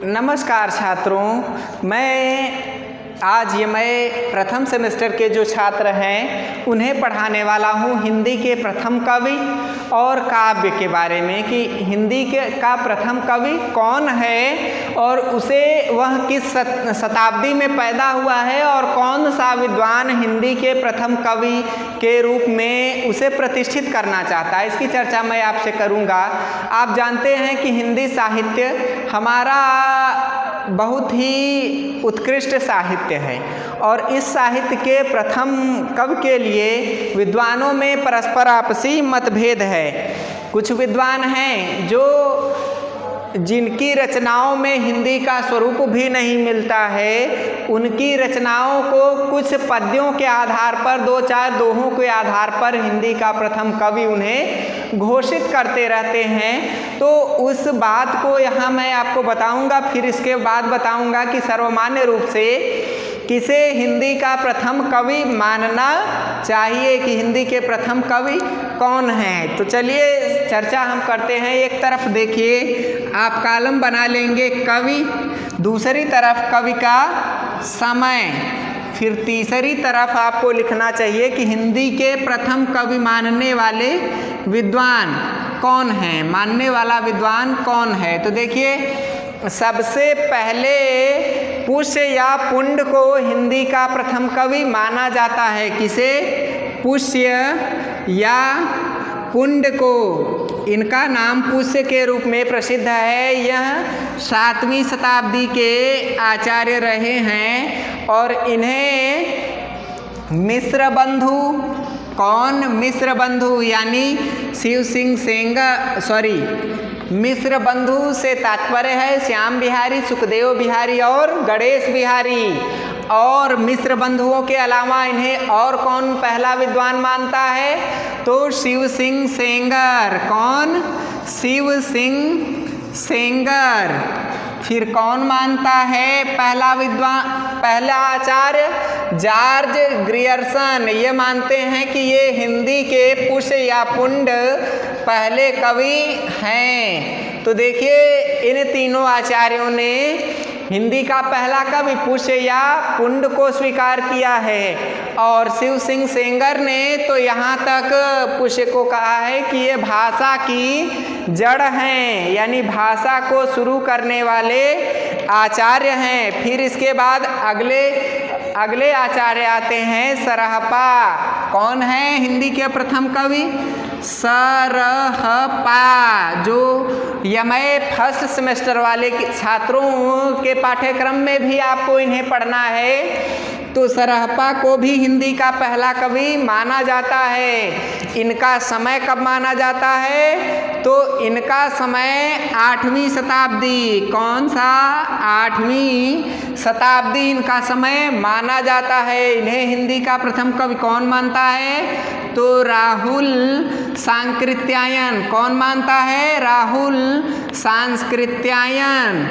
नमस्कार छात्रों, मैं प्रथम सेमेस्टर के जो छात्र हैं उन्हें पढ़ाने वाला हूँ हिंदी के प्रथम कवि और काव्य के बारे में कि हिंदी का प्रथम कवि कौन है और वह किस शताब्दी में पैदा हुआ है और कौन सा विद्वान हिंदी के प्रथम कवि के रूप में उसे प्रतिष्ठित करना चाहता है। इसकी चर्चा मैं आपसे करूँगा। आप जानते हैं कि हिंदी साहित्य हमारा बहुत ही उत्कृष्ट साहित्य है और इस साहित्य के प्रथम कवि के लिए विद्वानों में परस्पर आपसी मतभेद है। कुछ विद्वान हैं जिनकी रचनाओं में हिंदी का स्वरूप भी नहीं मिलता है, उनकी रचनाओं को कुछ पद्यों के आधार पर, दो चार दोहों के आधार पर हिंदी का प्रथम कवि उन्हें घोषित करते रहते हैं। तो उस बात को यहाँ मैं आपको बताऊँगा, फिर इसके बाद बताऊँगा कि सर्वमान्य रूप से किसे हिंदी का प्रथम कवि मानना चाहिए, कि हिंदी के प्रथम कवि कौन हैं। तो चलिए चर्चा हम करते हैं। एक तरफ देखिए, आप कॉलम बना लेंगे कवि, दूसरी तरफ कवि का समय, फिर तीसरी तरफ आपको लिखना चाहिए कि हिंदी के प्रथम कवि मानने वाले विद्वान कौन हैं, मानने वाला विद्वान कौन है। तो देखिए, सबसे पहले पुष्य या पुंड को हिंदी का प्रथम कवि माना जाता है। किसे? पुष्य या पुंड को। इनका नाम पुष्य के रूप में प्रसिद्ध है। यह 7वीं शताब्दी के आचार्य रहे हैं और इन्हें मिश्र बंधु, कौन? मिश्र बंधु यानी शिव सिंह मिश्र बंधु से तात्पर्य है श्याम बिहारी, सुखदेव बिहारी और गणेश बिहारी। और मिश्र बंधुओं के अलावा इन्हें और कौन पहला विद्वान मानता है? तो शिव सिंह सेंगर। कौन? शिव सिंह सेंगर। फिर कौन मानता है पहला विद्वान, पहला आचार्य? George Grierson. ये मानते हैं कि ये हिंदी के पुष्य या पुंड पहले कवि हैं। तो देखिए, इन तीनों आचार्यों ने हिंदी का पहला कवि पुष्य या पुंड को स्वीकार किया है और शिव सिंह सेंगर ने तो यहाँ तक पुष्य को कहा है कि ये भाषा की जड़ हैं, यानी भाषा को शुरू करने वाले आचार्य हैं। फिर इसके बाद अगले आचार्य आते हैं सरहपा। कौन है हिंदी के प्रथम कवि? सरहपा, जो यमए फर्स्ट सेमेस्टर वाले छात्रों के पाठ्यक्रम में भी आपको इन्हें पढ़ना है। तो सरहपा को भी हिंदी का पहला कवि माना जाता है। इनका समय कब माना जाता है? तो इनका समय 8वीं शताब्दी। कौन सा? 8वीं शताब्दी इनका समय माना जाता है। इन्हें हिंदी का प्रथम कवि कौन मानता है? तो राहुल सांकृत्यायन। कौन मानता है? राहुल सांकृत्यायन।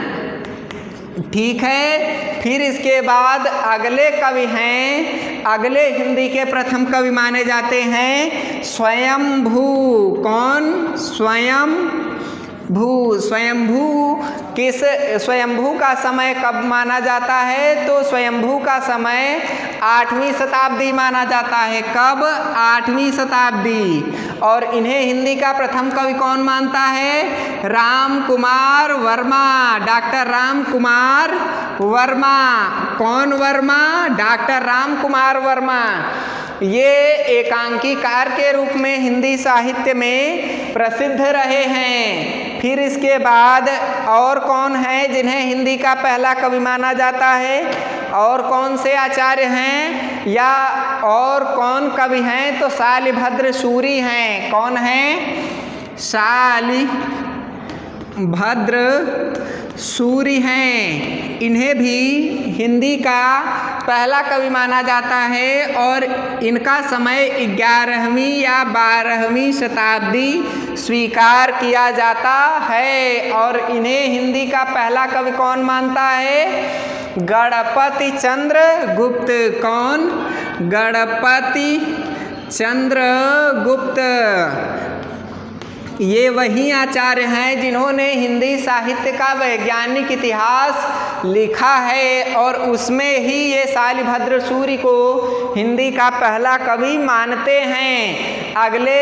ठीक है। फिर इसके बाद अगले कवि हैं, अगले हिंदी के प्रथम कवि माने जाते हैं स्वयंभू। कौन? स्वयंभू का समय कब माना जाता है? तो स्वयंभू का समय 8वीं शताब्दी माना जाता है। कब? 8वीं शताब्दी। और इन्हें हिंदी का प्रथम कवि कौन मानता है? राम कुमार वर्मा, डॉक्टर राम कुमार वर्मा। कौन वर्मा? डॉक्टर राम कुमार वर्मा। ये एकांकीकार के रूप में हिंदी साहित्य में प्रसिद्ध रहे हैं। फिर इसके बाद और कौन है जिन्हें हिंदी का पहला कवि माना जाता है? और कौन से आचार्य हैं या और कौन कवि हैं? तो शालिभद्र सूरि हैं। कौन हैं? शालिभद्र सूरि हैं। इन्हें भी हिंदी का पहला कवि माना जाता है और इनका समय 11वीं या 12वीं शताब्दी स्वीकार किया जाता है। और इन्हें हिंदी का पहला कवि कौन मानता है? गणपति चंद्र गुप्त। कौन? गणपति चंद्र गुप्त। ये वही आचार्य हैं जिन्होंने हिंदी साहित्य का वैज्ञानिक इतिहास लिखा है और उसमें ही ये शालिभद्र सूरि को हिंदी का पहला कवि मानते हैं। अगले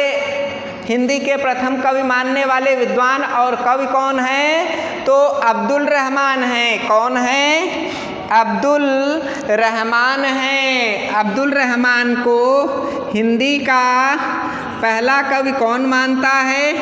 हिंदी के प्रथम कवि मानने वाले विद्वान और कवि कौन हैं? तो अब्दुल रहमान हैं। कौन हैं? अब्दुल रहमान हैं। अब्दुल रहमान को हिंदी का पहला कवि कौन मानता है?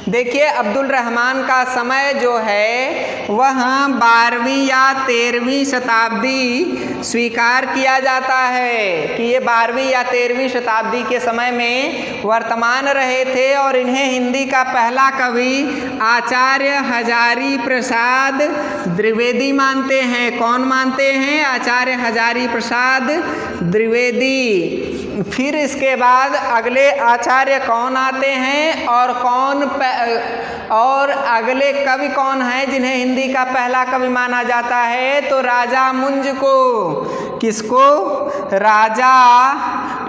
देखिए, अब्दुल रहमान का समय जो है वह 12वीं या 13वीं शताब्दी स्वीकार किया जाता है कि ये 12वीं या 13वीं शताब्दी के समय में वर्तमान रहे थे और इन्हें हिंदी का पहला कवि आचार्य हजारी प्रसाद द्विवेदी मानते हैं। कौन मानते हैं? आचार्य हजारी प्रसाद द्विवेदी। फिर इसके बाद अगले आचार्य कौन आते हैं और अगले कवि कौन हैं जिन्हें हिंदी का पहला कवि माना जाता है? तो राजा मुंज को। किसको? राजा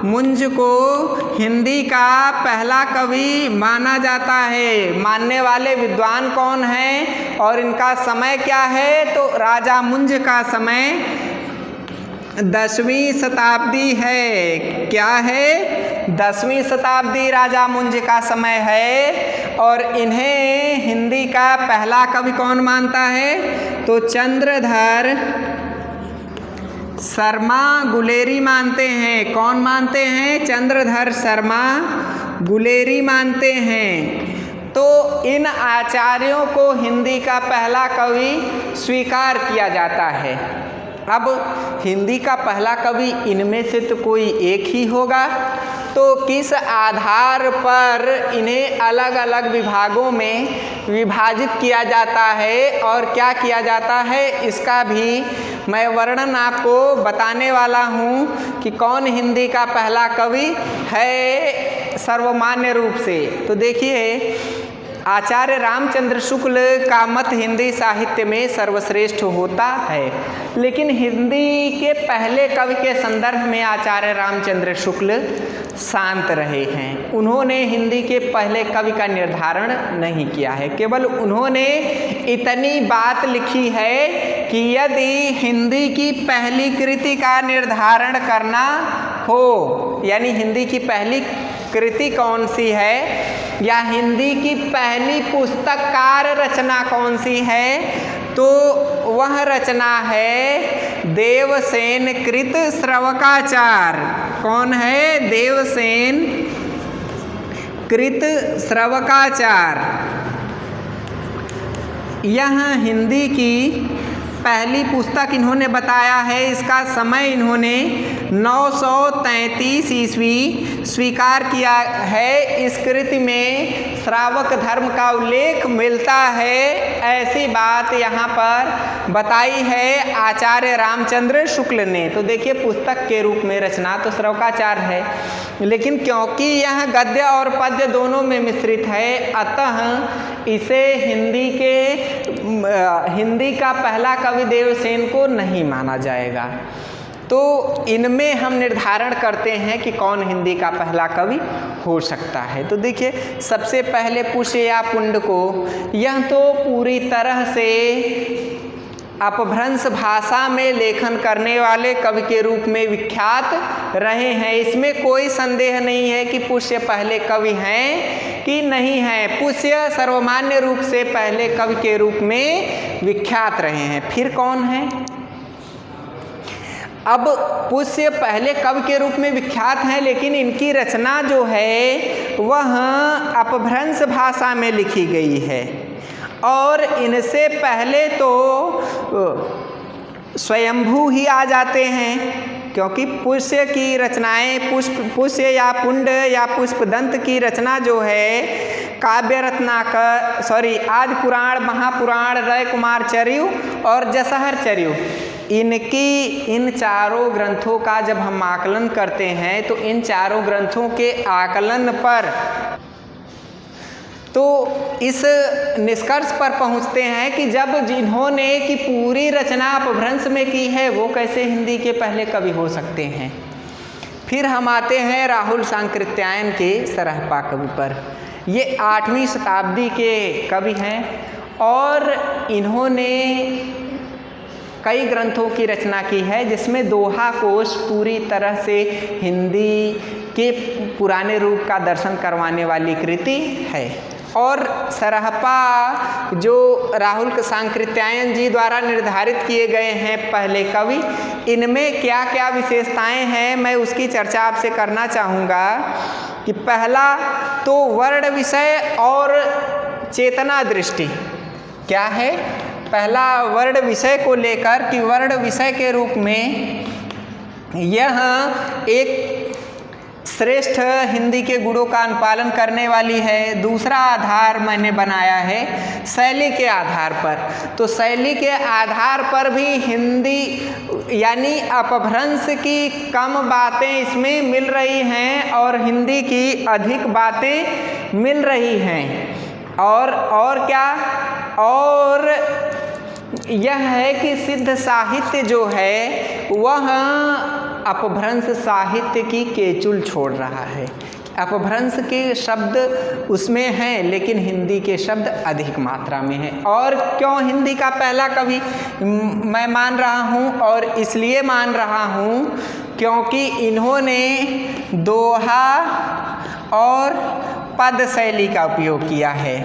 मुंज को हिंदी का पहला कवि माना जाता है। मानने वाले विद्वान कौन हैं और इनका समय क्या है? तो राजा मुंज का समय 10वीं शताब्दी है। क्या है? 10वीं शताब्दी राजा मुंज का समय है और इन्हें हिंदी का पहला कवि कौन मानता है? तो चंद्रधर शर्मा गुलेरी मानते हैं। कौन मानते हैं? चंद्रधर शर्मा गुलेरी मानते हैं। तो इन आचार्यों को हिंदी का पहला कवि स्वीकार किया जाता है। अब हिंदी का पहला कवि इनमें से तो कोई एक ही होगा, तो किस आधार पर इन्हें अलग अलग विभागों में विभाजित किया जाता है और क्या किया जाता है, इसका भी मैं वर्णन आपको बताने वाला हूँ कि कौन हिंदी का पहला कवि है सर्वमान्य रूप से। तो देखिए, आचार्य रामचंद्र शुक्ल का मत हिंदी साहित्य में सर्वश्रेष्ठ होता है, लेकिन हिंदी के पहले कवि के संदर्भ में आचार्य रामचंद्र शुक्ल शांत रहे हैं। उन्होंने हिंदी के पहले कवि का निर्धारण नहीं किया है। केवल उन्होंने इतनी बात लिखी है कि यदि हिंदी की पहली कृति का निर्धारण करना हो, यानी हिंदी की पहली कृति कौन सी है या हिंदी की पहली पुस्तककार रचना कौन सी है, तो वह रचना है देवसेन कृत श्रवकाचार। कौन है? देवसेन कृत श्रवकाचार। यह हिंदी की पहली पुस्तक इन्होंने बताया है। इसका समय इन्होंने 933 ईस्वी स्वीकार किया है। इस कृति में श्रावक धर्म का उल्लेख मिलता है, ऐसी बात यहाँ पर बताई है आचार्य रामचंद्र शुक्ल ने। तो देखिए, पुस्तक के रूप में रचना तो श्रवकाचार है, लेकिन क्योंकि यह गद्य और पद्य दोनों में मिश्रित है, अतः इसे हिंदी का पहला कवि देवसेन को नहीं माना जाएगा। तो इनमें हम निर्धारण करते हैं कि कौन हिंदी का पहला कवि हो सकता है। तो देखिए, सबसे पहले पुष्य या पुंड को, यह तो पूरी तरह से अपभ्रंश भाषा में लेखन करने वाले कवि के रूप में विख्यात रहे हैं। इसमें कोई संदेह नहीं है कि पुष्य पहले कवि हैं कि नहीं हैं। पुष्य सर्वमान्य रूप से पहले कवि के रूप में विख्यात रहे हैं। फिर कौन है? अब पुष्य पहले कवि के रूप में विख्यात हैं, लेकिन इनकी रचना जो है वह अपभ्रंश भाषा में लिखी गई है और इनसे पहले तो स्वयंभू ही आ जाते हैं, क्योंकि पुष्य की रचनाएं पुष्य या पुंड या पुष्पदंत की रचना जो है काव्य रत्नाकर आदि पुराण, महापुराण, रय कुमार चर्यु और जसहर चर्यु, इन चारों ग्रंथों का जब हम आकलन करते हैं तो इन चारों ग्रंथों के आकलन पर तो इस निष्कर्ष पर पहुंचते हैं कि जब जिन्होंने की पूरी रचना अपभ्रंश में की है वो कैसे हिंदी के पहले कवि हो सकते हैं। फिर हम आते हैं राहुल सांकृत्यायन के सरहपा कवि पर। ये 8वीं शताब्दी के कवि हैं और इन्होंने कई ग्रंथों की रचना की है, जिसमें दोहा कोश पूरी तरह से हिंदी के पुराने रूप का दर्शन करवाने वाली कृति है। और सरहपा जो राहुल सांकृत्यायन जी द्वारा निर्धारित किए गए हैं पहले कवि, इनमें क्या क्या विशेषताएं हैं मैं उसकी चर्चा आपसे करना चाहूँगा। कि पहला तो वर्ण विषय और चेतना दृष्टि क्या है। पहला वर्ण विषय को लेकर कि वर्ण विषय के रूप में यह एक श्रेष्ठ हिंदी के गुणों का अनुपालन करने वाली है। दूसरा आधार मैंने बनाया है शैली के आधार पर। तो शैली के आधार पर भी हिंदी यानी अपभ्रंश की कम बातें इसमें मिल रही हैं और हिंदी की अधिक बातें मिल रही हैं। और क्या, और यह है कि सिद्ध साहित्य जो है वह अपभ्रंश साहित्य की केचुल छोड़ रहा है। अपभ्रंश के शब्द उसमें हैं लेकिन हिंदी के शब्द अधिक मात्रा में हैं। और क्यों हिंदी का पहला कवि मैं मान रहा हूँ, और इसलिए मान रहा हूँ क्योंकि इन्होंने दोहा और पद शैली का उपयोग किया है,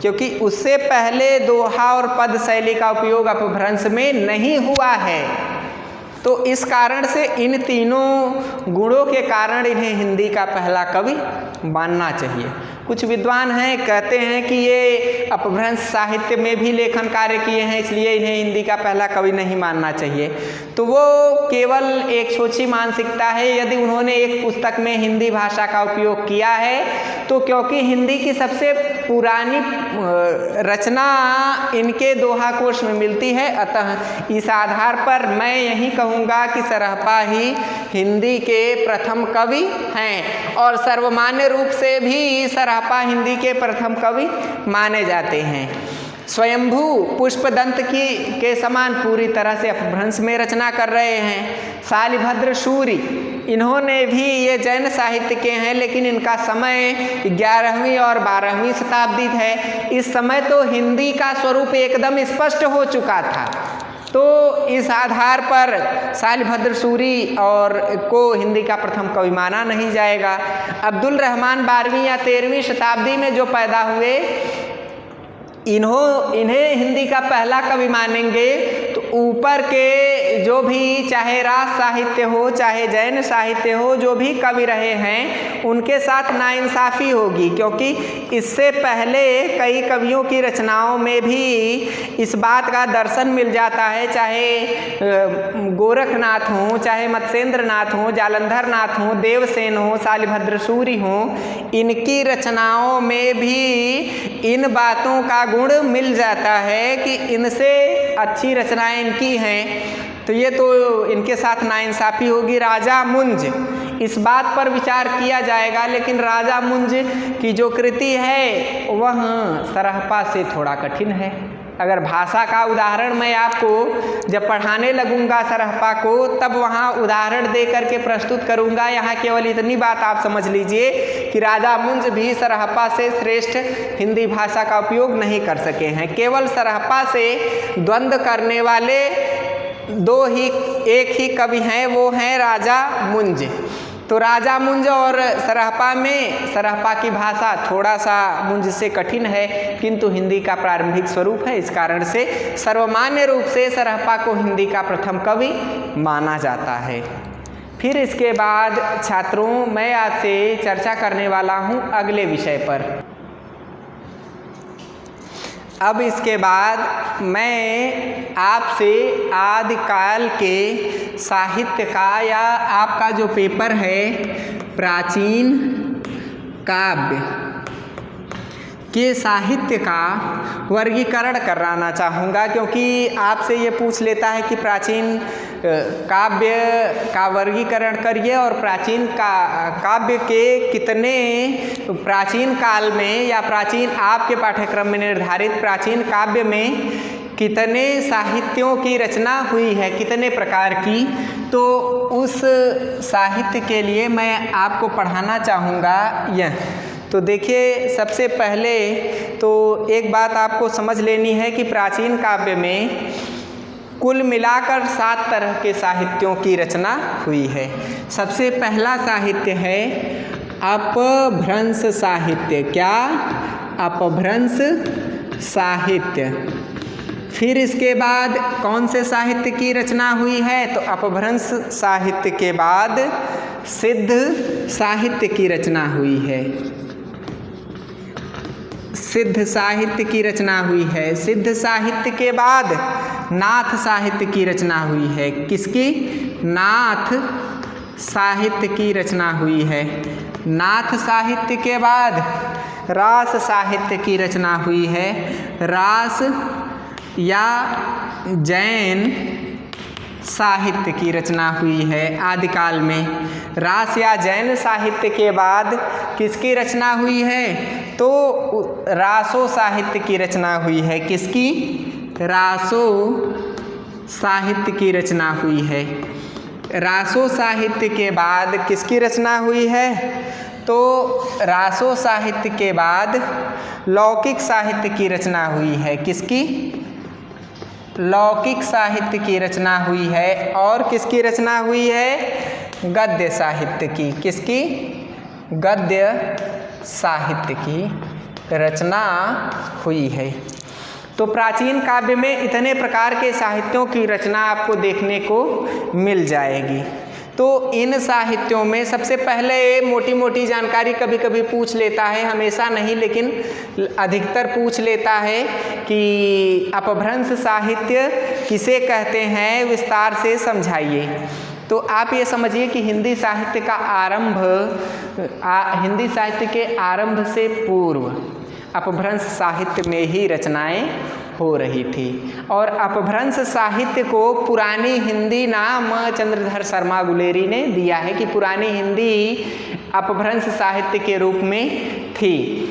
क्योंकि उससे पहले दोहा और पद शैली का उपयोग अपभ्रंश में नहीं हुआ है। तो इस कारण से इन तीनों गुणों के कारण इन्हें हिंदी का पहला कवि मानना चाहिए। कुछ विद्वान हैं कहते हैं कि ये अपभ्रंश साहित्य में भी लेखन कार्य किए हैं, इसलिए इन्हें हिंदी का पहला कवि नहीं मानना चाहिए। तो वो केवल एक सोची मानसिकता है। यदि उन्होंने एक पुस्तक में हिंदी भाषा का उपयोग किया है तो क्योंकि हिंदी की सबसे पुरानी रचना इनके दोहा कोश में मिलती है, अतः इस आधार पर मैं यही कहूँगा कि सरहपा ही हिंदी के प्रथम कवि हैं और सर्वमान्य रूप से भी सरहपा हिंदी के प्रथम कवि माने जाते हैं। स्वयंभू पुष्पदंत के समान पूरी तरह से अपभ्रंश में रचना कर रहे हैं। शालिभद्र सूरि इन्होंने भी, ये जैन साहित्य के हैं लेकिन इनका समय 11वीं और 12वीं शताब्दी है। इस समय तो हिंदी का स्वरूप एकदम स्पष्ट हो चुका था। तो इस आधार पर शालिभद्र सूरि और को हिंदी का प्रथम कवि माना नहीं जाएगा। अब्दुल रहमान 12वीं या 13वीं शताब्दी में जो पैदा हुए, इन्हें हिंदी का पहला कवि मानेंगे तो ऊपर के जो भी चाहे राज साहित्य हो चाहे जैन साहित्य हो, जो भी कवि रहे हैं उनके साथ नाइंसाफ़ी होगी, क्योंकि इससे पहले कई कवियों की रचनाओं में भी इस बात का दर्शन मिल जाता है। चाहे गोरखनाथ हों, चाहे मत्स्येंद्र नाथ हों, जालंधर नाथ हों, देवसेन हों, शालिभद्र सूरि हों, इनकी रचनाओं में भी इन बातों का गुण मिल जाता है कि इनसे अच्छी रचनाएं इनकी हैं। तो ये तो इनके साथ नाइंसाफ़ी होगी। राजा मुंज, इस बात पर विचार किया जाएगा, लेकिन राजा मुंज की जो कृति है वह सरहपा से थोड़ा कठिन है। अगर भाषा का उदाहरण मैं आपको जब पढ़ाने लगूंगा सरहपा को, तब वहाँ उदाहरण दे करके प्रस्तुत करूंगा। यहाँ केवल इतनी बात आप समझ लीजिए कि राजा मुंज भी सरहपा से श्रेष्ठ हिंदी भाषा का उपयोग नहीं कर सके हैं। केवल सरहपा से द्वंद्व करने वाले एक ही कवि हैं, वो हैं राजा मुंज। तो राजा मुंज और सरहपा में सरहपा की भाषा थोड़ा सा मुंज से कठिन है, किंतु हिंदी का प्रारंभिक स्वरूप है। इस कारण से सर्वमान्य रूप से सरहपा को हिंदी का प्रथम कवि माना जाता है। फिर इसके बाद छात्रों, मैं आपसे चर्चा करने वाला हूँ अगले विषय पर। अब इसके बाद मैं आपसे आदिकाल के साहित्य का, या आपका जो पेपर है प्राचीन काव्य के साहित्य का वर्गीकरण कराना चाहूँगा, क्योंकि आपसे ये पूछ लेता है कि प्राचीन काव्य का वर्गीकरण करिए और प्राचीन काव्य के कितने प्राचीन काल में या प्राचीन आपके पाठ्यक्रम में निर्धारित प्राचीन काव्य में कितने साहित्यों की रचना हुई है, कितने प्रकार की। तो उस साहित्य के लिए मैं आपको पढ़ाना चाहूँगा यह। तो देखिए, सबसे पहले तो एक बात आपको समझ लेनी है कि प्राचीन काव्य में कुल मिलाकर 7 तरह के साहित्यों की रचना हुई है। सबसे पहला साहित्य है अपभ्रंश साहित्य। क्या? अपभ्रंश साहित्य। फिर इसके बाद कौन से साहित्य की रचना हुई है? तो अपभ्रंश साहित्य के बाद सिद्ध साहित्य की रचना हुई है। सिद्ध साहित्य की रचना हुई है। सिद्ध साहित्य के बाद नाथ साहित्य की रचना हुई है। किसकी? नाथ साहित्य की रचना हुई है। नाथ साहित्य के बाद रास साहित्य की रचना हुई है। रास या जैन साहित्य की रचना हुई है आदिकाल में। रास या जैन साहित्य के बाद किसकी रचना हुई है? तो रासो साहित्य की रचना हुई है। किसकी? रासो साहित्य की रचना हुई है। रासो साहित्य के बाद किसकी रचना हुई है? तो रासो साहित्य के बाद लौकिक साहित्य की रचना हुई है। किसकी? लौकिक साहित्य की रचना हुई है। और किसकी रचना हुई है? गद्य साहित्य की। किसकी? गद्य साहित्य की रचना हुई है। तो प्राचीन काव्य में इतने प्रकार के साहित्यों की रचना आपको देखने को मिल जाएगी। तो इन साहित्यों में सबसे पहले मोटी मोटी जानकारी कभी कभी पूछ लेता है, हमेशा नहीं लेकिन अधिकतर पूछ लेता है कि अपभ्रंश साहित्य किसे कहते हैं, विस्तार से समझाइए। तो आप ये समझिए कि हिंदी साहित्य का आरंभ हिंदी साहित्य के आरंभ से पूर्व अपभ्रंश साहित्य में ही रचनाएं हो रही थी। और अपभ्रंश साहित्य को पुरानी हिंदी नाम चंद्रधर शर्मा गुलेरी ने दिया है कि पुरानी हिंदी अपभ्रंश साहित्य के रूप में थी।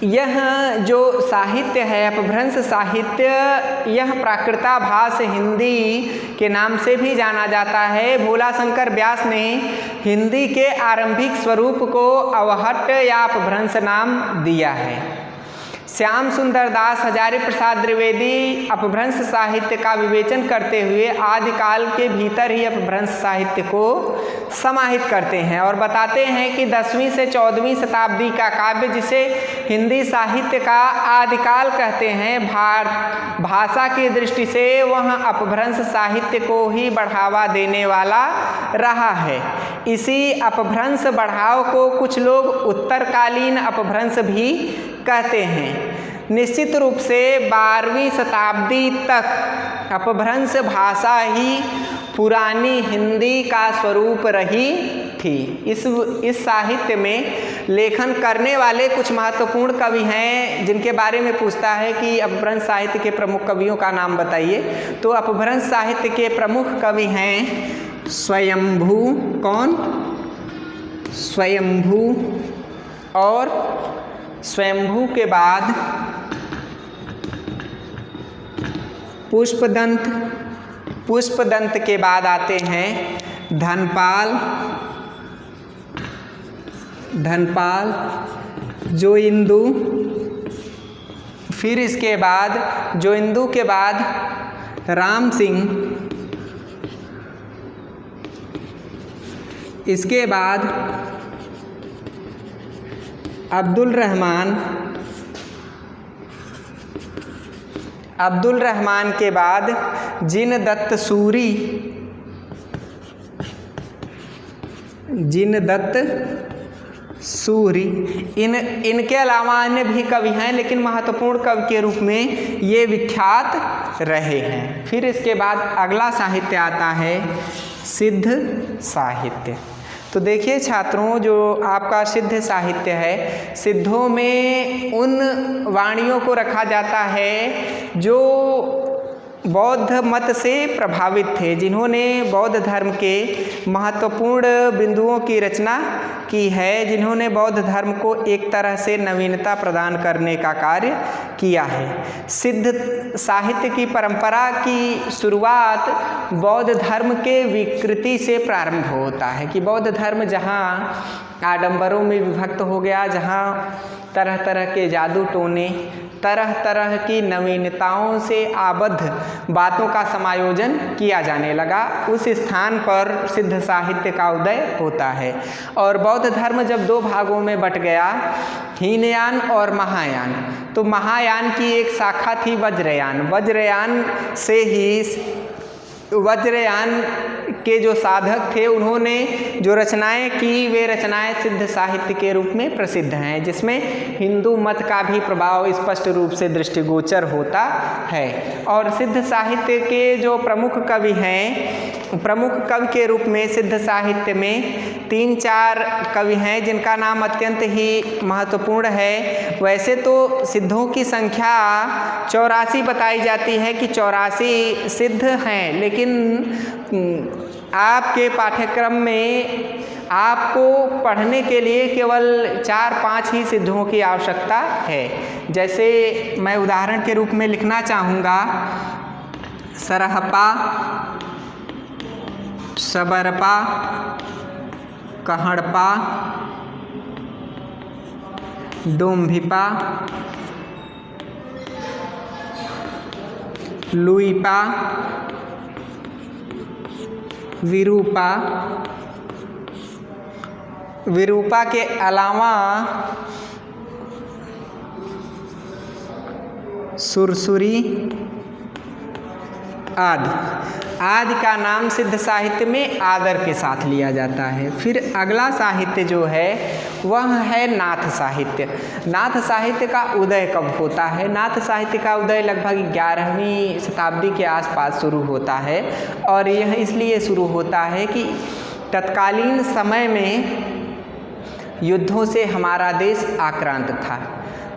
यह जो साहित्य है अपभ्रंश साहित्य, यह प्राकृताभास हिंदी के नाम से भी जाना जाता है। भोलाशंकर व्यास ने हिंदी के आरंभिक स्वरूप को अवहट्ट या अपभ्रंश नाम दिया है। श्याम सुंदर दास हजारी प्रसाद द्विवेदी अपभ्रंश साहित्य का विवेचन करते हुए आदिकाल के भीतर ही अपभ्रंश साहित्य को समाहित करते हैं और बताते हैं कि 10वीं से 14वीं शताब्दी का काव्य, जिसे हिंदी साहित्य का आदिकाल कहते हैं, भाषा की दृष्टि से वह अपभ्रंश साहित्य को ही बढ़ावा देने वाला रहा है। इसी अपभ्रंश बढ़ाव को कुछ लोग उत्तरकालीन अपभ्रंश भी कहते हैं। निश्चित रूप से 12वीं शताब्दी तक अपभ्रंश भाषा ही पुरानी हिंदी का स्वरूप रही थी। इस साहित्य में लेखन करने वाले कुछ महत्वपूर्ण कवि हैं जिनके बारे में पूछता है कि अपभ्रंश साहित्य के प्रमुख कवियों का नाम बताइए। तो अपभ्रंश साहित्य के प्रमुख कवि हैं स्वयंभू। कौन? स्वयंभू। और स्वयंभू के बाद पुष्पदंत। पुष्पदंत के बाद आते हैं धनपाल। धनपाल, जोइंदू। फिर इसके बाद जोइंदू के बाद राम सिंह। इसके बाद अब्दुल रहमान। अब्दुल रहमान के बाद जिनदत्त सूरी। जिनदत्त सूरी। इनके अलावा अन्य भी कवि हैं, लेकिन महत्वपूर्ण कवि के रूप में ये विख्यात रहे हैं। फिर इसके बाद अगला साहित्य आता है सिद्ध साहित्य। तो देखिए छात्रों, जो आपका सिद्ध साहित्य है, सिद्धों में उन वाणियों को रखा जाता है जो बौद्ध मत से प्रभावित थे, जिन्होंने बौद्ध धर्म के महत्वपूर्ण बिंदुओं की रचना की है, जिन्होंने बौद्ध धर्म को एक तरह से नवीनता प्रदान करने का कार्य किया है। सिद्ध साहित्य की परंपरा की शुरुआत बौद्ध धर्म के विकृति से प्रारंभ होता है कि बौद्ध धर्म जहाँ आडंबरों में विभक्त हो गया, जहाँ तरह तरह के जादू टोने, तरह तरह की नवीनताओं से आबद्ध बातों का समायोजन किया जाने लगा। उस स्थान पर सिद्ध साहित्य का उदय होता है। और बौद्ध धर्म जब दो भागों में बट गया, हीनयान और महायान, तो महायान की एक शाखा थी वज्रयान। वज्रयान के जो साधक थे, उन्होंने जो रचनाएं की, वे रचनाएं सिद्ध साहित्य के रूप में प्रसिद्ध हैं, जिसमें हिंदू मत का भी प्रभाव स्पष्ट रूप से दृष्टिगोचर होता है। और सिद्ध साहित्य के जो प्रमुख कवि हैं, प्रमुख कवि के रूप में सिद्ध साहित्य में 3-4 कवि हैं जिनका नाम अत्यंत ही महत्वपूर्ण है। वैसे तो सिद्धों की संख्या 84 बताई जाती है कि 84 सिद्ध हैं, लेकिन आपके पाठ्यक्रम में आपको पढ़ने के लिए केवल 4-5 ही सिद्धों की आवश्यकता है। जैसे मैं उदाहरण के रूप में लिखना चाहूँगा, सरहपा, सबरपा, कहड़पा, डोम्भिपा, लुईपा, विरूपा। विरूपा के अलावा सुरसुरी आदि का नाम सिद्ध साहित्य में आदर के साथ लिया जाता है। फिर अगला साहित्य जो है वह है नाथ साहित्य। नाथ साहित्य का उदय कब होता है? नाथ साहित्य का उदय लगभग 11वीं शताब्दी के आसपास शुरू होता है, और यह इसलिए शुरू होता है कि तत्कालीन समय में युद्धों से हमारा देश आक्रांत था।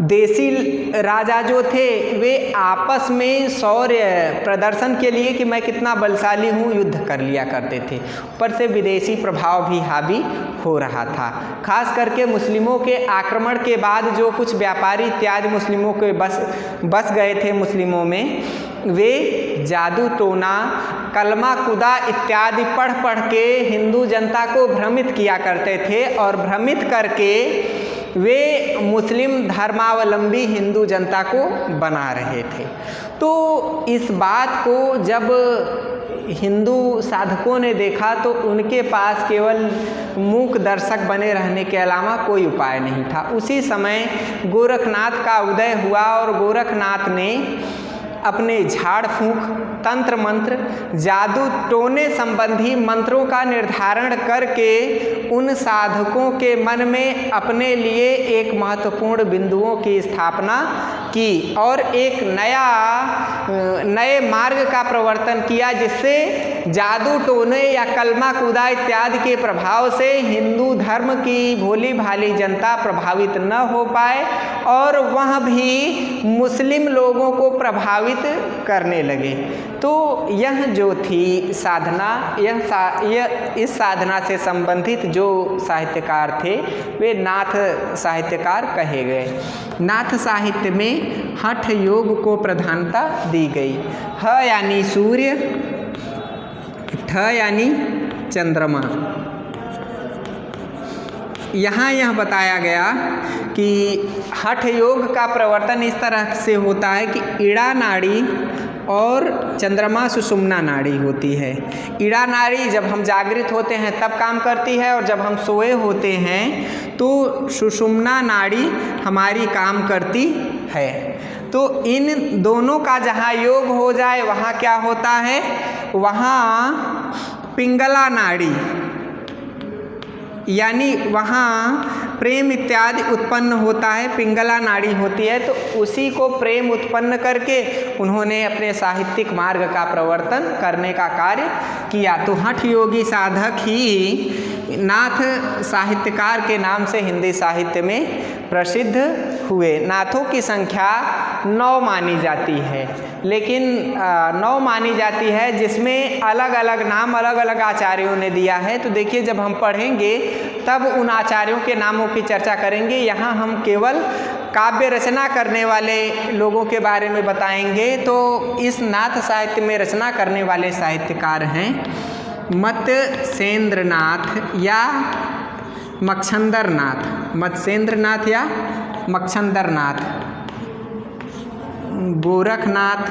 देसी राजा जो थे वे आपस में शौर्य प्रदर्शन के लिए कि मैं कितना बलशाली हूँ युद्ध कर लिया करते थे। ऊपर से विदेशी प्रभाव भी हावी हो रहा था। खास करके मुस्लिमों के आक्रमण के बाद जो कुछ व्यापारी इत्यादि मुस्लिमों के बस गए थे मुस्लिमों में, वे जादू टोना, कलमा कुदा इत्यादि पढ़ के हिंदू जनता को भ्रमित किया करते थे, और भ्रमित करके वे मुस्लिम धर्मावलंबी हिंदू जनता को बना रहे थे। तो इस बात को जब हिंदू साधकों ने देखा तो उनके पास केवल मूक दर्शक बने रहने के अलावा कोई उपाय नहीं था। उसी समय गोरखनाथ का उदय हुआ, और गोरखनाथ ने अपने झाड़ फूंक, तंत्र मंत्र, जादू टोने संबंधी मंत्रों का निर्धारण करके उन साधकों के मन में अपने लिए एक महत्वपूर्ण बिंदुओं की स्थापना की, और एक नए मार्ग का प्रवर्तन किया, जिससे जादू टोने या कलमा कुदा इत्यादि के प्रभाव से हिंदू धर्म की भोली भाली जनता प्रभावित न हो पाए, और वह भी मुस्लिम लोगों को प्रभावित करने लगे। तो यह जो थी साधना, यह इस साधना से संबंधित जो साहित्यकार थे वे नाथ साहित्यकार कहे गए। नाथ साहित्य में हठ योग को प्रधानता दी गई। ह यानी सूर्य, ठ यानी चंद्रमा। यहाँ यह बताया गया कि हठ योग का प्रवर्तन इस तरह से होता है कि ईड़ा नाड़ी और चंद्रमा सुषुम्ना नाड़ी होती है। ईड़ा नाड़ी जब हम जागृत होते हैं तब काम करती है, और जब हम सोए होते हैं तो सुषुम्ना नाड़ी हमारी काम करती है। तो इन दोनों का जहाँ योग हो जाए वहाँ क्या होता है, वहाँ पिंगला नाड़ी यानी वहाँ प्रेम इत्यादि उत्पन्न होता है, पिंगला नाड़ी होती है। तो उसी को प्रेम उत्पन्न करके उन्होंने अपने साहित्यिक मार्ग का प्रवर्तन करने का कार्य किया। तो हठ योगी साधक ही नाथ साहित्यकार के नाम से हिंदी साहित्य में प्रसिद्ध हुए। नाथों की संख्या 9 मानी जाती है, लेकिन 9 मानी जाती है, जिसमें अलग अलग नाम अलग अलग आचार्यों ने दिया है। तो देखिए, जब हम पढ़ेंगे तब उन आचार्यों के नामों की चर्चा करेंगे। यहाँ हम केवल काव्य रचना करने वाले लोगों के बारे में बताएंगे। तो इस नाथ साहित्य में रचना करने वाले साहित्यकार हैं मत्स्येंद्रनाथ या मच्छंदरनाथ, मत्स्येंद्रनाथ या मच्छंदरनाथ, गोरखनाथ,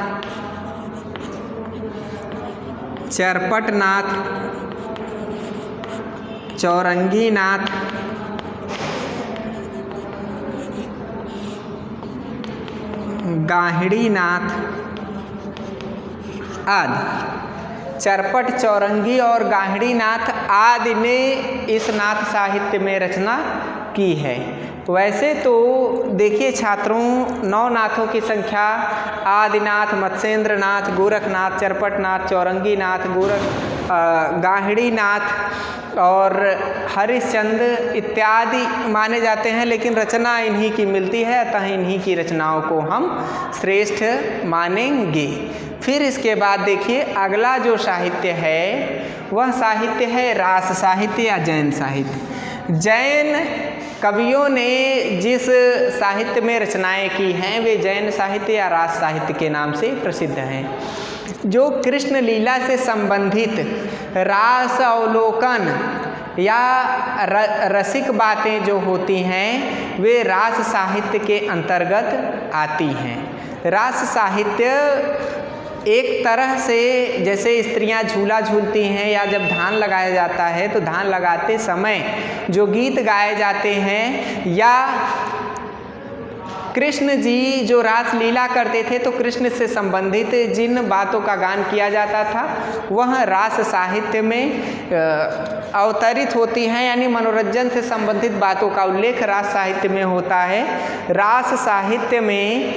चरपटनाथ, चौरंगीनाथ, गाहिड़ीनाथ आदि। चरपट, चौरंगी और गाहिड़ीनाथ आदि ने इस नाथ साहित्य में रचना की है। वैसे तो देखिए छात्रों, 9 नाथों की संख्या आदिनाथ, मत्स्येंद्रनाथ, गोरखनाथ, चरपटनाथ, चौरंगीनाथ, गाहिड़ीनाथ और हरिश्चंद्र इत्यादि माने जाते हैं, लेकिन रचना इन्हीं की मिलती है, अतः इन्हीं की रचनाओं को हम श्रेष्ठ मानेंगे। फिर इसके बाद देखिए अगला जो साहित्य है वह साहित्य है रास साहित्य या जैन साहित्य। जैन कवियों ने जिस साहित्य में रचनाएं की हैं वे जैन साहित्य या रास साहित्य के नाम से प्रसिद्ध हैं। जो कृष्ण लीला से संबंधित रास अवलोकन या रसिक बातें जो होती हैं वे रास साहित्य के अंतर्गत आती हैं। रास साहित्य एक तरह से जैसे स्त्रियां झूला झूलती हैं या जब धान लगाया जाता है तो धान लगाते समय जो गीत गाए जाते हैं, या कृष्ण जी जो रास लीला करते थे तो कृष्ण से संबंधित जिन बातों का गान किया जाता था वह रास साहित्य में अवतरित होती हैं, यानी मनोरंजन से संबंधित बातों का उल्लेख रास साहित्य में होता है। रास साहित्य में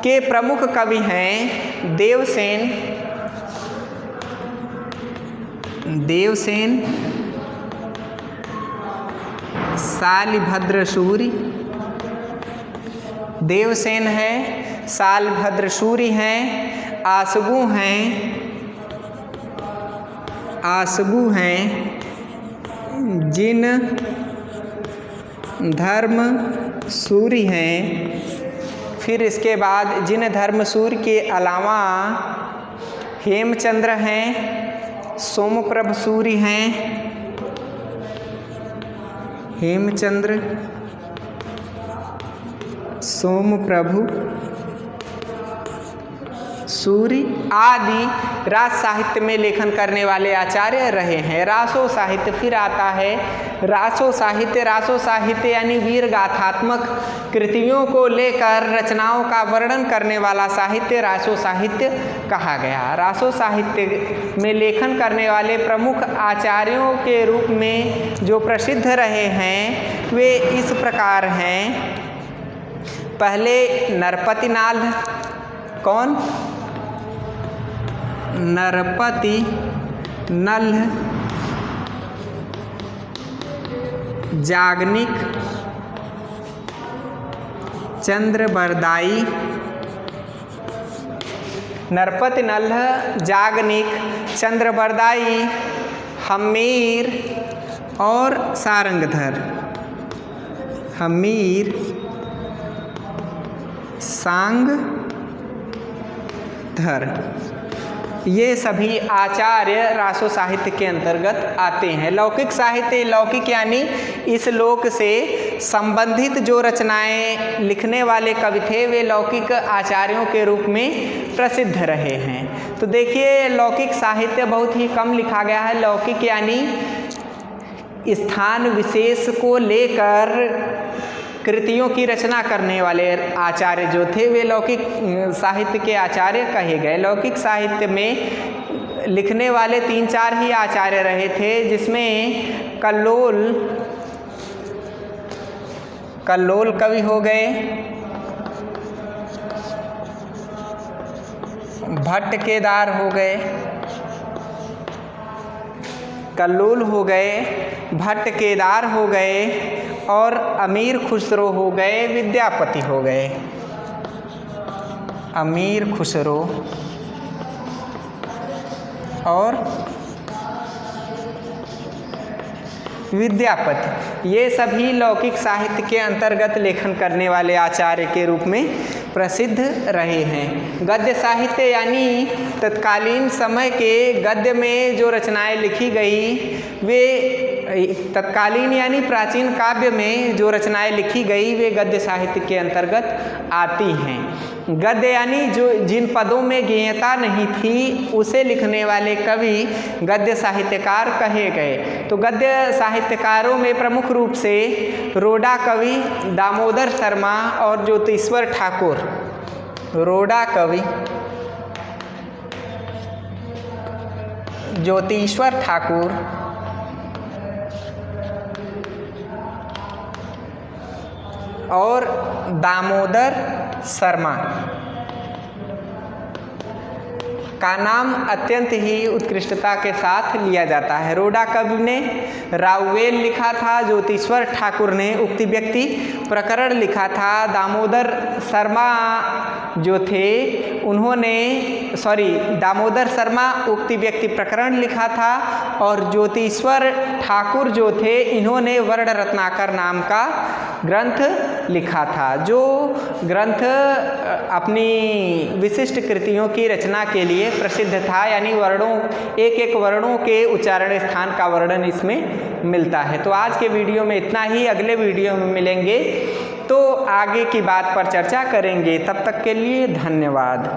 के प्रमुख कवि हैं देवसेन, शालिभद्र सूरि, देवसेन है, शालिभद्र सूरि हैं, आसगु हैं, जिन धर्म सूरि हैं। फिर इसके बाद जिन धर्म सूर्य के अलावा हेमचंद्र हैं, सोमप्रभ सूरि हैं, हेमचंद्र, सोमप्रभु सूर्य आदि रास साहित्य में लेखन करने वाले आचार्य रहे हैं। रासो साहित्य फिर आता है। रासो साहित्य यानी वीर गाथात्मक कृतियों को लेकर रचनाओं का वर्णन करने वाला साहित्य रासो साहित्य कहा गया। रासो साहित्य में लेखन करने वाले प्रमुख आचार्यों के रूप में जो प्रसिद्ध रहे हैं वे इस प्रकार हैं। पहले नरपति नाल्ह, कौन? नरपति नल्ह, जागनिक, चंद्रबरदाई, नरपति नल्ह, जागनिक, चंद्रबरदाई, हमीर और सारंगधर, हमीर, सांगधर, ये सभी आचार्य रासो साहित्य के अंतर्गत आते हैं। लौकिक साहित्य, लौकिक यानी इस लोक से संबंधित जो रचनाएं लिखने वाले कवि थे वे लौकिक आचार्यों के रूप में प्रसिद्ध रहे हैं। तो देखिए लौकिक साहित्य बहुत ही कम लिखा गया है। लौकिक यानी स्थान विशेष को लेकर कृतियों की रचना करने वाले आचार्य जो थे वे लौकिक साहित्य के आचार्य कहे गए। लौकिक साहित्य में लिखने वाले 3-4 ही आचार्य रहे थे, जिसमें कल्लोल कवि हो गए, भट्ट केदार हो गए, कल्लोल हो गए, भट्ट केदार हो गए और अमीर खुसरो हो गए, विद्यापति हो गए। अमीर खुसरो और विद्यापति, ये सभी लौकिक साहित्य के अंतर्गत लेखन करने वाले आचार्य के रूप में प्रसिद्ध रहे हैं। गद्य साहित्य यानी तत्कालीन समय के गद्य में जो रचनाएं लिखी गई वे तत्कालीन यानी प्राचीन काव्य में जो रचनाएं लिखी गई वे गद्य साहित्य के अंतर्गत आती हैं। गद्य यानी जो जिन पदों में गेयता नहीं थी उसे लिखने वाले कवि गद्य साहित्यकार कहे गए। तो गद्य साहित्यकारों में प्रमुख रूप से रोडा कवि, दामोदर शर्मा और ज्योतिश्वर ठाकुर। रोडा कवि, ज्योतिश्वर ठाकुर और दामोदर शर्मा का नाम अत्यंत ही उत्कृष्टता के साथ लिया जाता है। रोडा कवि ने राउवेल लिखा था, ज्योतिश्वर ठाकुर ने उक्ति व्यक्ति प्रकरण लिखा था, दामोदर शर्मा जो थे उन्होंने दामोदर शर्मा उक्ति व्यक्ति प्रकरण लिखा था और ज्योतिश्वर ठाकुर जो थे इन्होंने वर्ण रत्नाकर नाम का ग्रंथ लिखा था, जो ग्रंथ अपनी विशिष्ट कृतियों की रचना के लिए प्रसिद्ध था। यानी वर्णों, एक एक वर्णों के उच्चारण स्थान का वर्णन इसमें मिलता है। तो आज के वीडियो में इतना ही, अगले वीडियो में मिलेंगे तो आगे की बात पर चर्चा करेंगे। तब तक के लिए धन्यवाद।